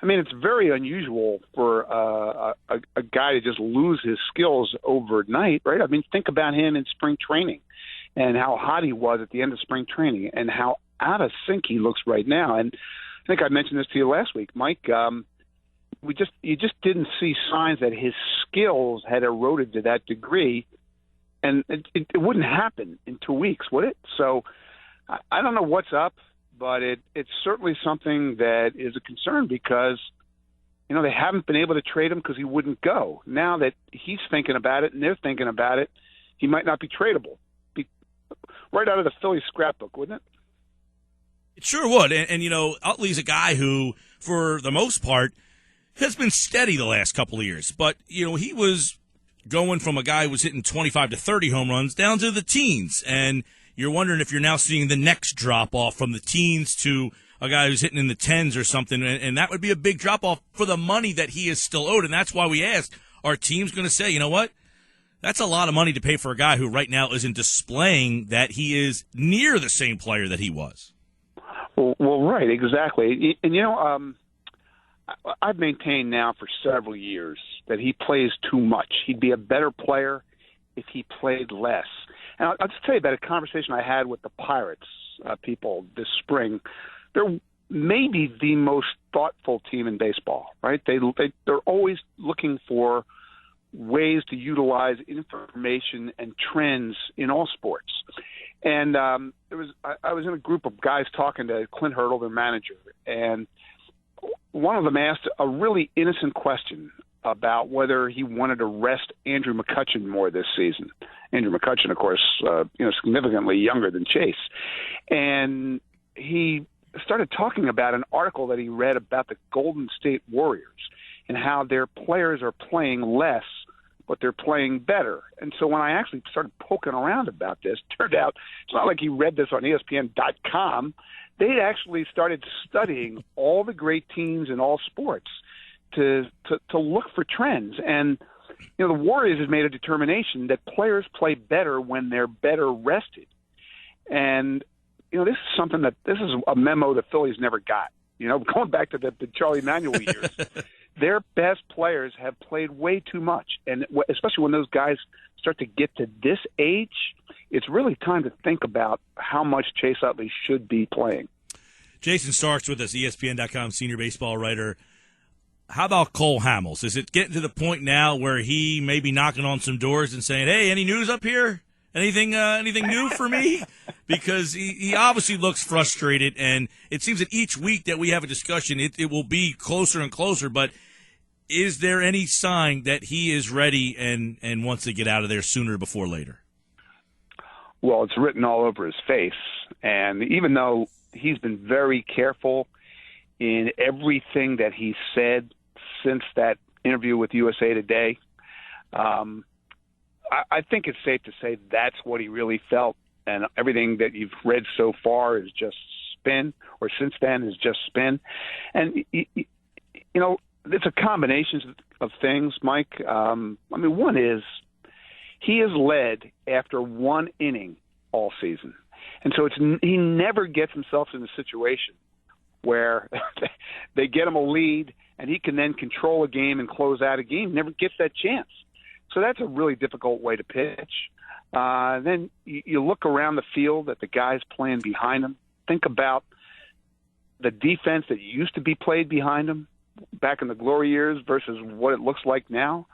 I mean, it's very unusual for a guy to just lose his skills overnight, right? I mean, think about him in spring training and how hot he was at the end of spring training and how out of sync he looks right now. And I think I mentioned this to you last week, Mike. You just didn't see signs that his skills had eroded to that degree, and it wouldn't happen in 2 weeks, would it? So I don't know what's up, but it's certainly something that is a concern because, you know, they haven't been able to trade him because he wouldn't go. Now that he's thinking about it and they're thinking about it, he might not be tradable. Right out of the Phillies scrapbook, wouldn't it? It sure would. And you know, Utley's a guy who, for the most part, has been steady the last couple of years. But, you know, he was going from a guy who was hitting 25 to 30 home runs down to the teens. And you're wondering if you're now seeing the next drop-off from the teens to a guy who's hitting in the tens or something. And that would be a big drop-off for the money that he is still owed. And that's why we asked, are teams going to say, you know what? That's a lot of money to pay for a guy who right now isn't displaying that he is near the same player that he was. Well, right, exactly. And, you know, I've maintained now for several years that he plays too much. He'd be a better player if he played less. And I'll just tell you about a conversation I had with the Pirates people this spring. They're maybe the most thoughtful team in baseball, right? They're always looking for ways to utilize information and trends in all sports. And I was in a group of guys talking to Clint Hurdle, their manager, and one of them asked a really innocent question about whether he wanted to rest Andrew McCutchen more this season. Andrew McCutchen, of course, significantly younger than Chase. And he started talking about an article that he read about the Golden State Warriors and how their players are playing less, but they're playing better. And so when I actually started poking around about this, turned out it's not like he read this on ESPN.com. They actually started studying all the great teams in all sports to look for trends. And, you know, the Warriors have made a determination that players play better when they're better rested. And, you know, this is a memo the Phillies never got. You know, going back to the Charlie Manuel years, their best players have played way too much. And especially when those guys start to get to this age, it's really time to think about how much Chase Utley should be playing. Jayson Stark's with us, ESPN.com senior baseball writer. How about Cole Hamels? Is it getting to the point now where he may be knocking on some doors and saying, hey, any news up here? Anything new for me? Because he obviously looks frustrated, and it seems that each week that we have a discussion, it will be closer and closer. But is there any sign that he is ready and wants to get out of there sooner before later? Well, it's written all over his face. And even though he's been very careful in everything that he said since that interview with USA Today, I think it's safe to say that's what he really felt, and everything that you've read so far is just spin, or since then is just spin. And, you know, it's a combination of things, Mike. I mean, one is he has led after one inning all season. And so he never gets himself in a situation where they get him a lead and he can then control a game and close out a game. Never gets that chance. So that's a really difficult way to pitch. Then you look around the field at the guys playing behind him. Think about the defense that used to be played behind him back in the glory years versus what it looks like now.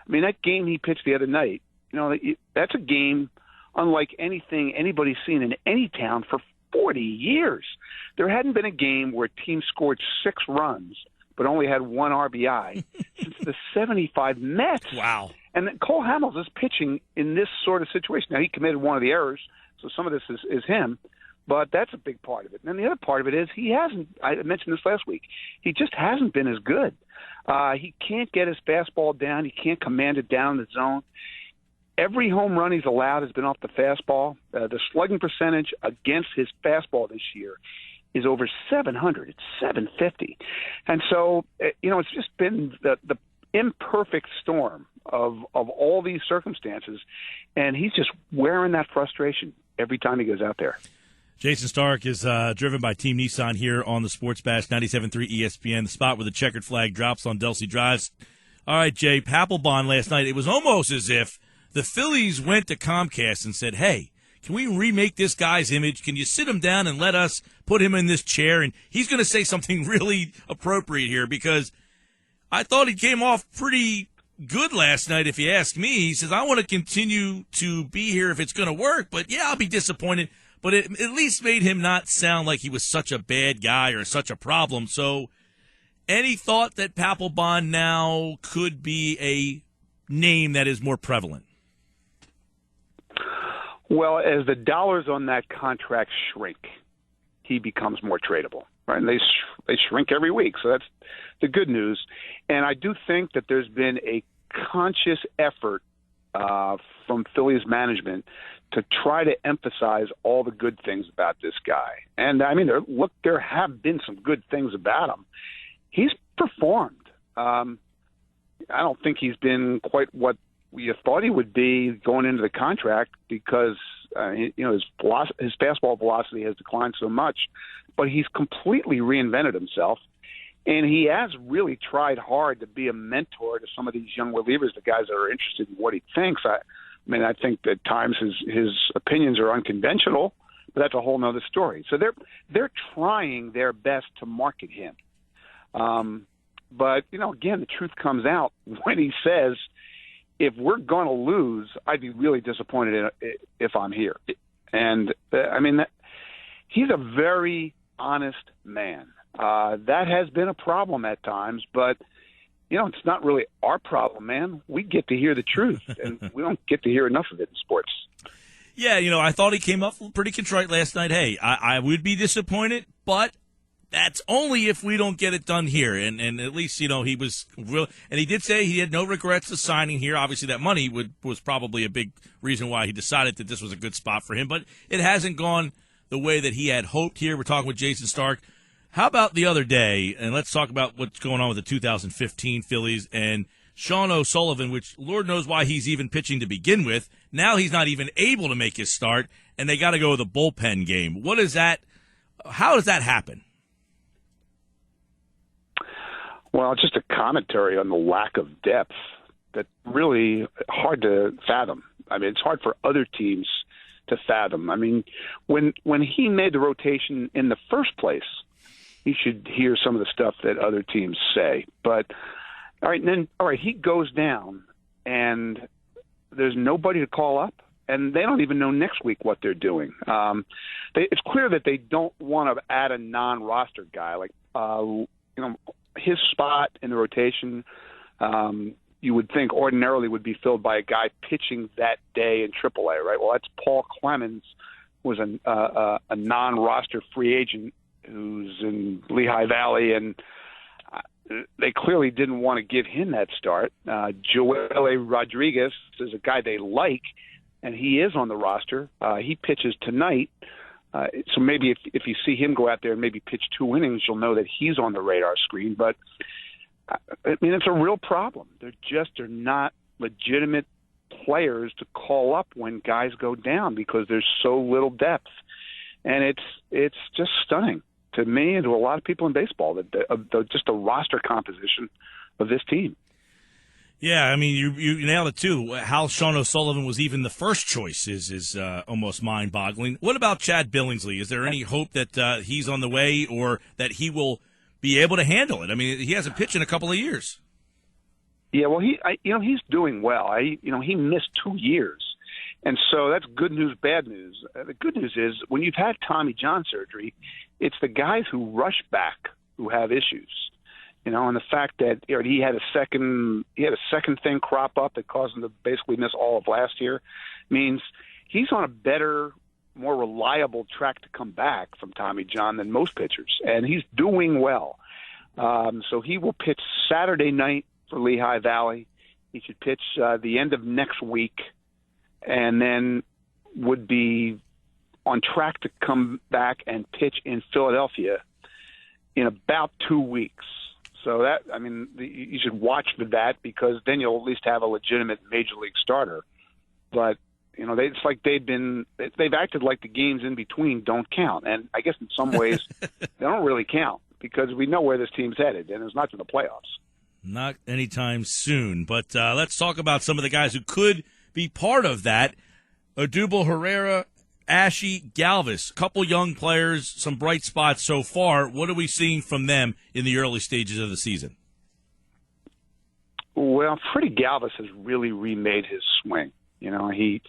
I mean, that game he pitched the other night, you know, that's a game unlike anything anybody's seen in any town for 40 years. There hadn't been a game where a team scored 6 runs but only had 1 RBI since the 75 Mets. Wow. And then Cole Hamels is pitching in this sort of situation. Now, he committed one of the errors, so some of this is him, but that's a big part of it. And then the other part of it is I mentioned this last week, he just hasn't been as good. He can't get his fastball down. He can't command it down the zone. Every home run he's allowed has been off the fastball. The slugging percentage against his fastball this year is over 700. It's 750. And so, you know, it's just been the imperfect storm of all these circumstances, and he's just wearing that frustration every time he goes out there. Jayson Stark is driven by Team Nissan here on the Sports Bash 97.3 ESPN, the spot where the checkered flag drops on Delsey Drives. All right, Jay, Papelbon last night, it was almost as if the Phillies went to Comcast and said, hey, can we remake this guy's image? Can you sit him down and let us put him in this chair? And he's going to say something really appropriate here because I thought he came off pretty good last night, if you ask me. He says, I want to continue to be here if it's going to work, but yeah, I'll be disappointed. But it at least made him not sound like he was such a bad guy or such a problem. So any thought that Papelbon now could be a name that is more prevalent? Well, as the dollars on that contract shrink, he becomes more tradable, right? And they shrink every week, so that's the good news. And I do think that there's been a conscious effort from Phillies management to try to emphasize all the good things about this guy. And, I mean, there have been some good things about him. He's performed. I don't think he's been quite what we thought he would be going into the contract because his fastball velocity has declined so much, but he's completely reinvented himself, and he has really tried hard to be a mentor to some of these young relievers, the guys that are interested in what he thinks. I mean, I think at times his opinions are unconventional, but that's a whole nother story. So they're trying their best to market him. But again, the truth comes out when he says, if we're going to lose, I'd be really disappointed if I'm here. And, he's a very honest man. That has been a problem at times, but, it's not really our problem, man. We get to hear the truth, and we don't get to hear enough of it in sports. Yeah, I thought he came up pretty contrite last night. Hey, I would be disappointed, but that's only if we don't get it done here. And at least, he was real. And he did say he had no regrets of signing here. Obviously, that money was probably a big reason why he decided that this was a good spot for him. But it hasn't gone the way that he had hoped here. We're talking with Jayson Stark. How about the other day? And let's talk about what's going on with the 2015 Phillies and Sean O'Sullivan, which Lord knows why he's even pitching to begin with. Now he's not even able to make his start, and they got to go with a bullpen game. What is that? How does that happen? Well, just a commentary on the lack of depth that really hard to fathom. I mean, it's hard for other teams to fathom. I mean, when he made the rotation in the first place, he should hear some of the stuff that other teams say. But all right, he goes down, and there's nobody to call up, and they don't even know next week what they're doing. It's clear that they don't want to add a non-roster guy like his spot in the rotation. You would think ordinarily would be filled by a guy pitching that day in AAA, right? Well, that's Paul Clemens, was a non-roster free agent who's in Lehigh Valley, and they clearly didn't want to give him that start. Joel Rodriguez is a guy they like, and he is on the roster. He pitches tonight. So maybe if you see him go out there and maybe pitch 2 innings, you'll know that he's on the radar screen. But, I mean, it's a real problem. There just are not legitimate players to call up when guys go down because there's so little depth. And it's just stunning to me and to a lot of people in baseball, just the roster composition of this team. Yeah, I mean, you nailed it, too. How Sean O'Sullivan was even the first choice is almost mind-boggling. What about Chad Billingsley? Is there any hope that he's on the way or that he will be able to handle it? I mean, he hasn't pitched in a couple of years. Yeah, well, he's doing well. He missed 2 years. And so that's good news, bad news. The good news is when you've had Tommy John surgery, it's the guys who rush back who have issues. And the fact that he had a second thing crop up that caused him to basically miss all of last year means he's on a better, more reliable track to come back from Tommy John than most pitchers, and he's doing well. So he will pitch Saturday night for Lehigh Valley. He should pitch the end of next week, and then would be on track to come back and pitch in Philadelphia in about 2 weeks. So you should watch for that because then you'll at least have a legitimate major league starter. But it's like they've acted like the games in between don't count. And I guess in some ways they don't really count because we know where this team's headed, and it's not to the playoffs. Not anytime soon. But let's talk about some of the guys who could be part of that. Odubel Herrera, Ashy, Galvis, a couple young players, some bright spots so far. What are we seeing from them in the early stages of the season? Well, Freddie Galvis has really remade his swing. He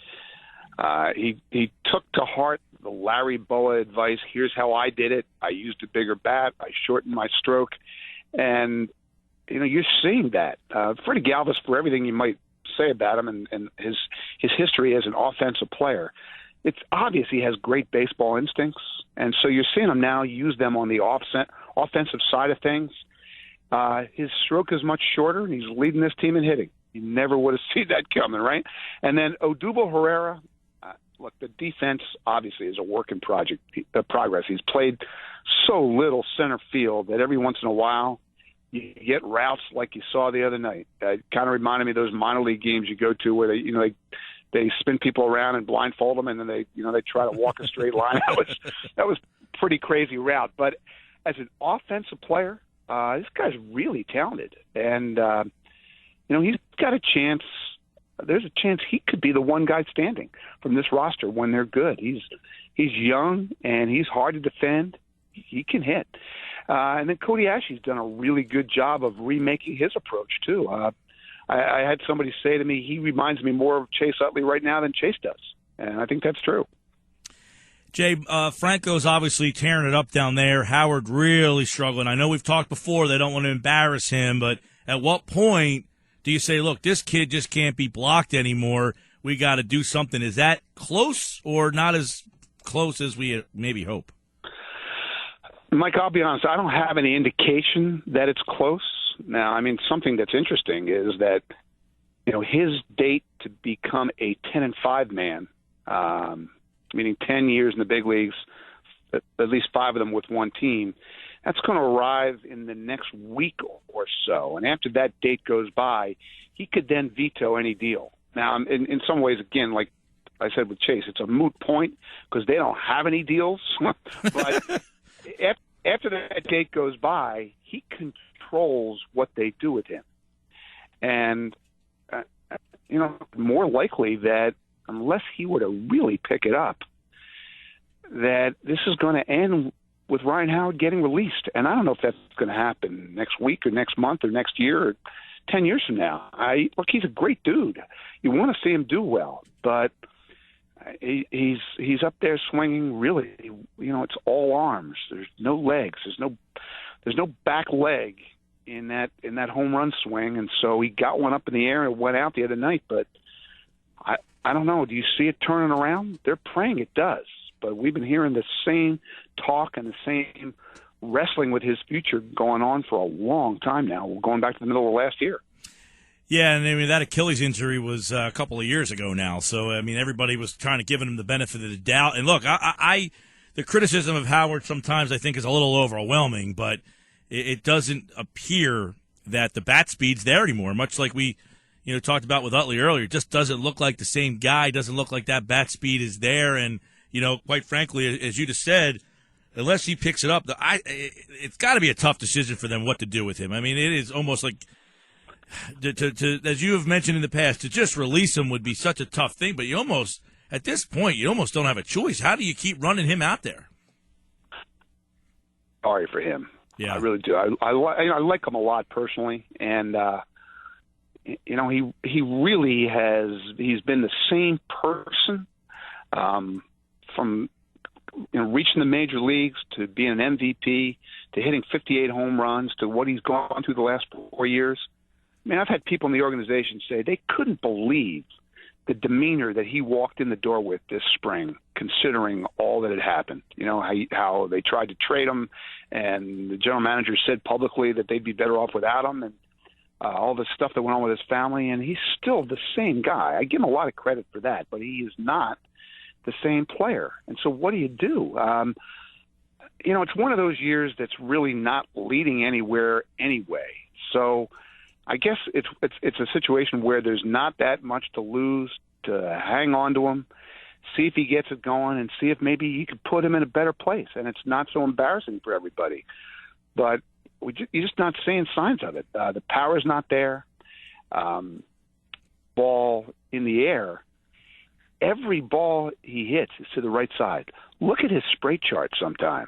took to heart the Larry Boa advice. Here's how I did it. I used a bigger bat. I shortened my stroke. And, you're seeing that. Freddie Galvis, for everything you might say about him and his history as an offensive player, it's obvious he has great baseball instincts. And so you're seeing him now use them on the offensive side of things. His stroke is much shorter, and he's leading this team in hitting. You never would have seen that coming, right? And then Odubel Herrera, look, the defense obviously is a work in progress. He's played so little center field that every once in a while you get routes like you saw the other night. It kind of reminded me of those minor league games you go to where they spin people around and blindfold them, and then they try to walk a straight line. That was pretty crazy route. But as an offensive player, this guy's really talented, and he's got a chance. There's a chance he could be the one guy standing from this roster when they're good. He's young and he's hard to defend. He can hit. And then Cody Ashley's done a really good job of remaking his approach too. I had somebody say to me, he reminds me more of Chase Utley right now than Chase does, and I think that's true. Jay, Franco's obviously tearing it up down there. Howard really struggling. I know we've talked before, they don't want to embarrass him, but at what point do you say, look, this kid just can't be blocked anymore, we got to do something? Is that close or not as close as we maybe hope? Mike, I'll be honest, I don't have any indication that it's close. Now, something that's interesting is that, his date to become a 10-5 man, meaning 10 years in the big leagues, at least 5 of them with one team, that's going to arrive in the next week or so. And after that date goes by, he could then veto any deal. Now, in some ways, again, like I said with Chase, it's a moot point because they don't have any deals. But after that date goes by, he controls what they do with him. And, more likely that unless he were to really pick it up, that this is going to end with Ryan Howard getting released. And I don't know if that's going to happen next week or next month or next year or 10 years from now. Look, he's a great dude. You want to see him do well, but he's up there swinging really, it's all arms. There's no legs. There's no back leg in that home run swing. And so he got one up in the air and it went out the other night, but I don't know. Do you see it turning around? They're praying it does. But we've been hearing the same talk and the same wrestling with his future going on for a long time now, going back to the middle of last year. Yeah, and that Achilles injury was a couple of years ago now. So, everybody was trying to give him the benefit of the doubt. And look, the criticism of Howard sometimes I think is a little overwhelming, but it doesn't appear that the bat speed's there anymore, much like we talked about with Utley earlier. It just doesn't look like the same guy. It doesn't look like that bat speed is there. And, quite frankly, as you just said, unless he picks it up, it's got to be a tough decision for them what to do with him. It is almost like, to as you have mentioned in the past, to just release him would be such a tough thing. But at this point, you almost don't have a choice. How do you keep running him out there? Sorry for him. Yeah. I really do. I like him a lot personally, and he really has. He's been the same person from reaching the major leagues to being an MVP to hitting 58 home runs to what he's gone through the last 4 years. I've had people in the organization say they couldn't believe the demeanor that he walked in the door with this spring, considering all that had happened. How they tried to trade him, and the general manager said publicly that they'd be better off without him, and all the stuff that went on with his family. And he's still the same guy. I give him a lot of credit for that, but he is not the same player. And so what do you do? It's one of those years that's really not leading anywhere anyway. So I guess it's a situation where there's not that much to lose. to hang on to him, see if he gets it going, and see if maybe you could put him in a better place, and it's not so embarrassing for everybody. But you're just not seeing signs of it. The power's not there. Ball in the air. Every ball he hits is to the right side. Look at his spray chart sometime.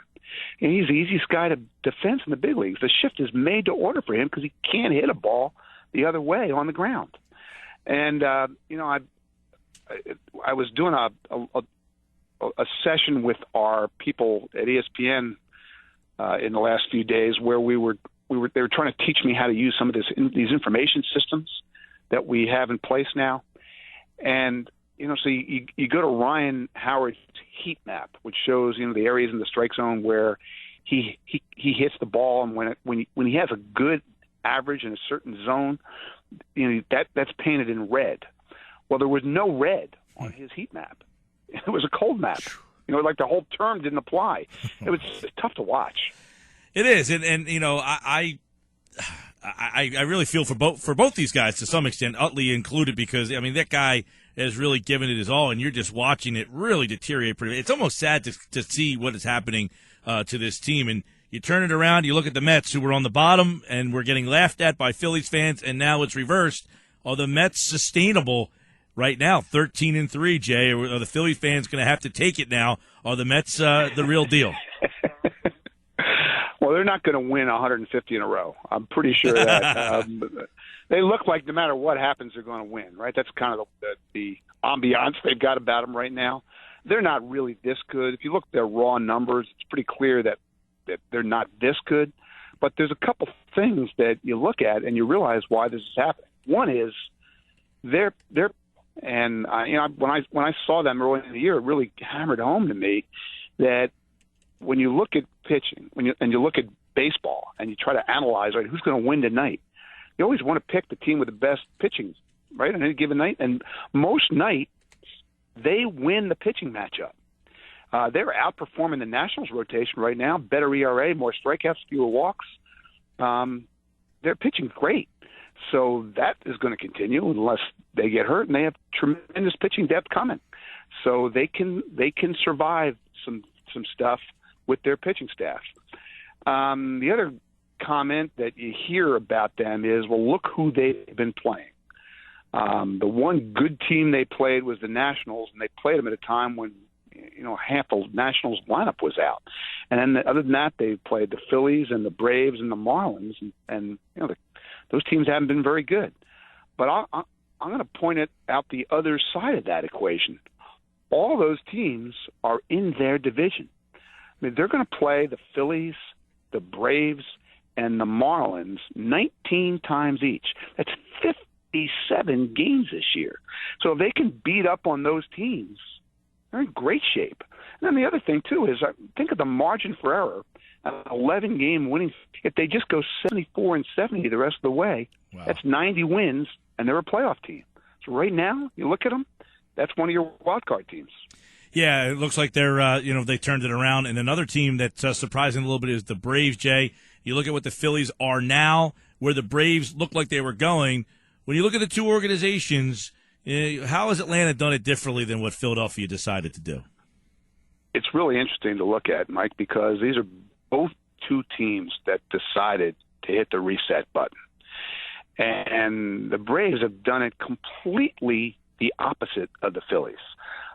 And he's the easiest guy to defend in the big leagues. The shift is made to order for him because he can't hit a ball the other way on the ground. And, I was doing a session with our people at ESPN in the last few days where they were trying to teach me how to use some of these information systems that we have in place now. And, so you go to Ryan Howard's heat map, which shows, the areas in the strike zone where he hits the ball. And when he has a good average in a certain zone, that's painted in red. Well, there was no red on his heat map. It was a cold map. Like the whole term didn't apply. It was tough to watch. It is, and I really feel for both these guys to some extent, Utley included, because that guy has really given it his all, and you're just watching it really deteriorate. It's almost sad to see what is happening to this team. And you turn it around, you look at the Mets, who were on the bottom and were getting laughed at by Phillies fans, and now it's reversed. Are the Mets sustainable right now? 13-3, Jay. Are the Philly fans going to have to take it now? Are the Mets the real deal? Well, they're not going to win 150 in a row. I'm pretty sure that. They look like no matter what happens, they're going to win, right? That's kind of the ambiance they've got about them right now. They're not really this good. If you look at their raw numbers, it's pretty clear that they're not this good. But there's a couple things that you look at and you realize why this is happening. One is they're and when I saw them early in the year, it really hammered home to me that when you look at pitching, and you look at baseball and you try to analyze, right, who's going to win tonight, you always want to pick the team with the best pitching, right, on any given night. And most nights, they win the pitching matchup. They're outperforming the Nationals rotation right now. Better ERA, more strikeouts, fewer walks. They're pitching great. So that is going to continue unless they get hurt, and they have tremendous pitching depth coming. So they can survive some stuff with their pitching staff. The other comment that you hear about them is, well, look who they've been playing. The one good team they played was the Nationals, and they played them at a time when half the Nationals lineup was out. And then other than that, they played the Phillies and the Braves and the Marlins, and those teams haven't been very good. But I'm going to point it out the other side of that equation. All those teams are in their division. They're going to play the Phillies, the Braves, and the Marlins 19 times each. That's 57 games this year. So if they can beat up on those teams, they're in great shape. And then the other thing, too, is think of the margin for error. An 11-game winning, if they just go 74-70 the rest of the way, wow, that's 90 wins, and they're a playoff team. So right now, you look at them, that's one of your wild card teams. Yeah, it looks like they're they turned it around. And another team that's surprising a little bit is the Braves, Jay. You look at what the Phillies are now, where the Braves looked like they were going. When you look at the two organizations, how has Atlanta done it differently than what Philadelphia decided to do? It's really interesting to look at, Mike, because these are both two teams that decided to hit the reset button. And the Braves have done it completely the opposite of the Phillies.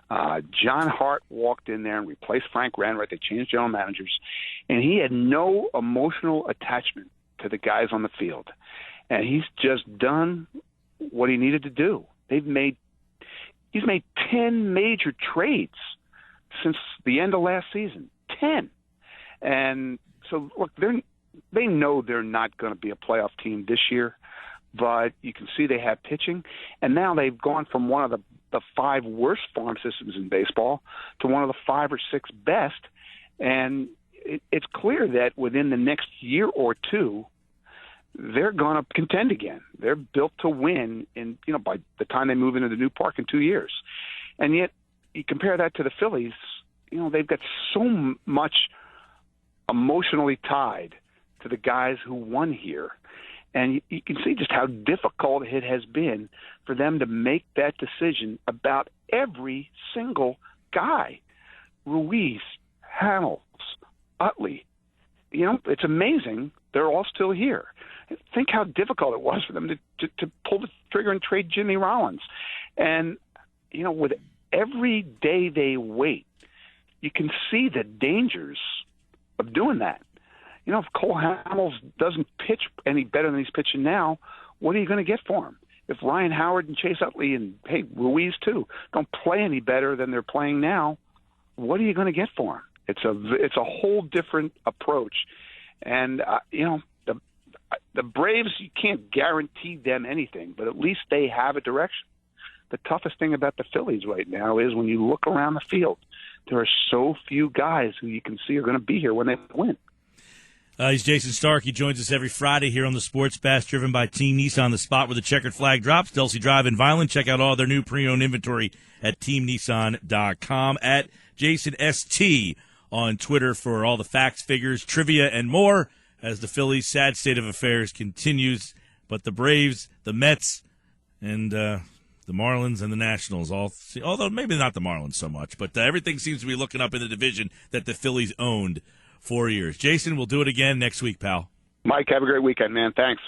John Hart walked in there and replaced Frank Renwright. They changed general managers, and he had no emotional attachment to the guys on the field. And he's just done what he needed to do. He's made 10 major trades since the end of last season. 10. And so, look, they know they're not going to be a playoff team this year, but you can see they have pitching. And now they've gone from one of the 5 worst farm systems in baseball to one of the 5 or 6 best. And it's clear that within the next year or two, they're going to contend again. They're built to win by the time they move into the new park in 2 years. And yet you compare that to the Phillies, they've got so much emotionally tied to the guys who won here. And you can see just how difficult it has been for them to make that decision about every single guy. Ruiz, Hamels, Utley. It's amazing they're all still here. Think how difficult it was for them to pull the trigger and trade Jimmy Rollins. And, with every day they wait, you can see the dangers of doing that. If Cole Hamels doesn't pitch any better than he's pitching now, what are you going to get for him? If Ryan Howard and Chase Utley and, Ruiz too, don't play any better than they're playing now, what are you going to get for him? It's a whole different approach. And, the Braves, you can't guarantee them anything, but at least they have a direction. The toughest thing about the Phillies right now is when you look around the field, there are so few guys who you can see are going to be here when they win. He's Jayson Stark. He joins us every Friday here on the Sports Bash, driven by Team Nissan, the spot where the checkered flag drops. Delsey Drive in Vineland. Check out all their new pre-owned inventory at teamnissan.com. At Jayson ST on Twitter for all the facts, figures, trivia, and more as the Phillies' sad state of affairs continues. But the Braves, the Mets, and the Marlins and the Nationals all see, although maybe not the Marlins so much, but everything seems to be looking up in the division that the Phillies owned 4 years. Jayson, we'll do it again next week, pal. Mike, have a great weekend, man. Thanks.